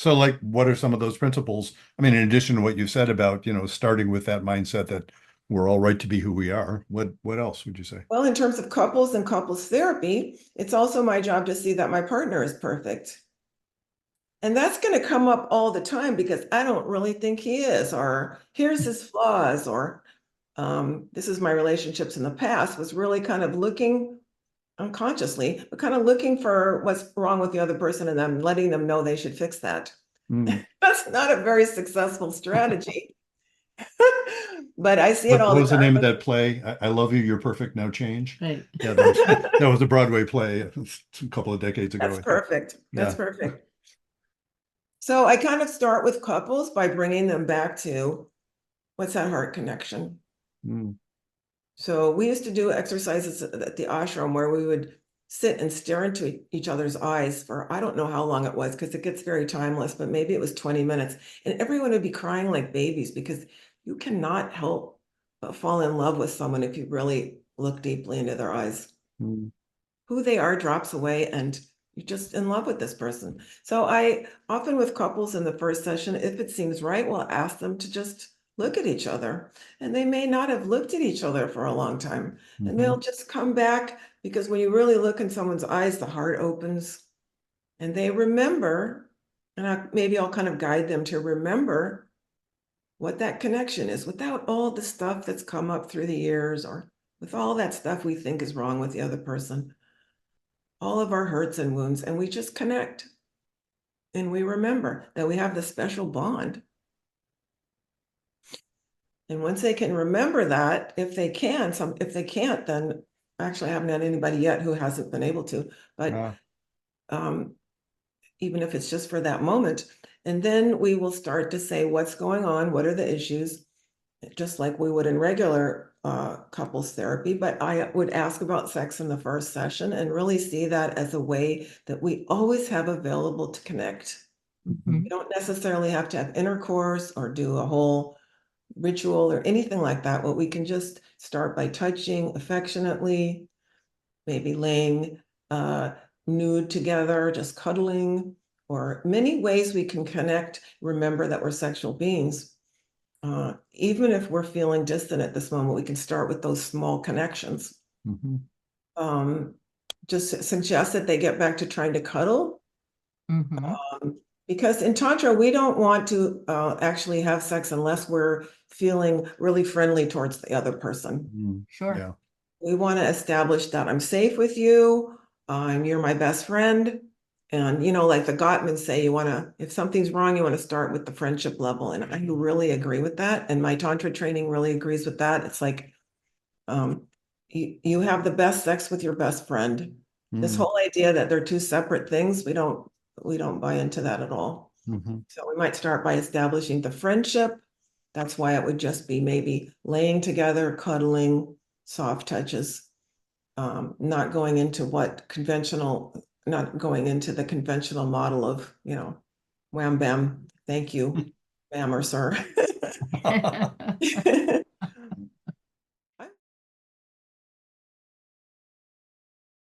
So like, what are some of those principles? I mean, in addition to what you said about, starting with that mindset that we're all right to be who we are, what else would you say? Well, in terms of couples and couples therapy, it's also my job to see that my partner is perfect. And that's going to come up all the time because I don't really think he is, or here's his flaws, or this is my relationships in the past, was really kind of looking unconsciously, but kind of looking for what's wrong with the other person and then letting them know they should fix that. Mm. That's not a very successful strategy, but I see it What all the was the name of time. that play? I love you, you're perfect, now change. Right. Yeah, that was a Broadway play a couple of decades ago, That's I think. perfect. That's Yeah. perfect. So I kind of start with couples by bringing them back to what's that heart connection. Mm. So we used to do exercises at the ashram where we would sit and stare into each other's eyes for, I don't know how long it was because it gets very timeless, but maybe it was 20 minutes. And everyone would be crying like babies because you cannot help but fall in love with someone if you really look deeply into their eyes. Mm. Who they are drops away and you're just in love with this person. So I often with couples in the first session, if it seems right, we'll ask them to just look at each other. And they may not have looked at each other for a long time. And Mhm. they'll just come back because when you really look in someone's eyes, the heart opens and they remember. And maybe I'll kind of guide them to remember what that connection is without all the stuff that's come up through the years or with all that stuff we think is wrong with the other person, all of our hurts and wounds, and we just connect and we remember that we have this special bond. And once they can remember that, if they can, if they can't, then actually I haven't had anybody yet who hasn't been able to, but um, even if it's just for that moment, and then we will start to say what's going on, what are the issues, just like we would in regular couples therapy, but I would ask about sex in the first session and really see that as a way that we always have available to connect. Mhm. You don't necessarily have to have intercourse or do a whole ritual or anything like that. But we can just start by touching affectionately, maybe laying nude together, just cuddling, or many ways we can connect. Remember that we're sexual beings. Even if we're feeling distant at this moment, we can start with those small connections. Mhm. Just suggest that they get back to trying to cuddle. Mhm. Because in Tantra, we don't want to actually have sex unless we're feeling really friendly towards the other person. Mm. Sure. Yeah. We want to establish that I'm safe with you, you're my best friend. And, like the Gottmans say, if something's wrong, you want to start with the friendship level. And I really agree with that. And my Tantra training really agrees with that. It's like, you have the best sex with your best friend. This Mm. whole idea that they're two separate things, we don't buy into that at all. Mhm. So we might start by establishing the friendship. That's why it would just be maybe laying together, cuddling, soft touches, not going into not going into the conventional model of, wham bam, thank you, ma'am or sir.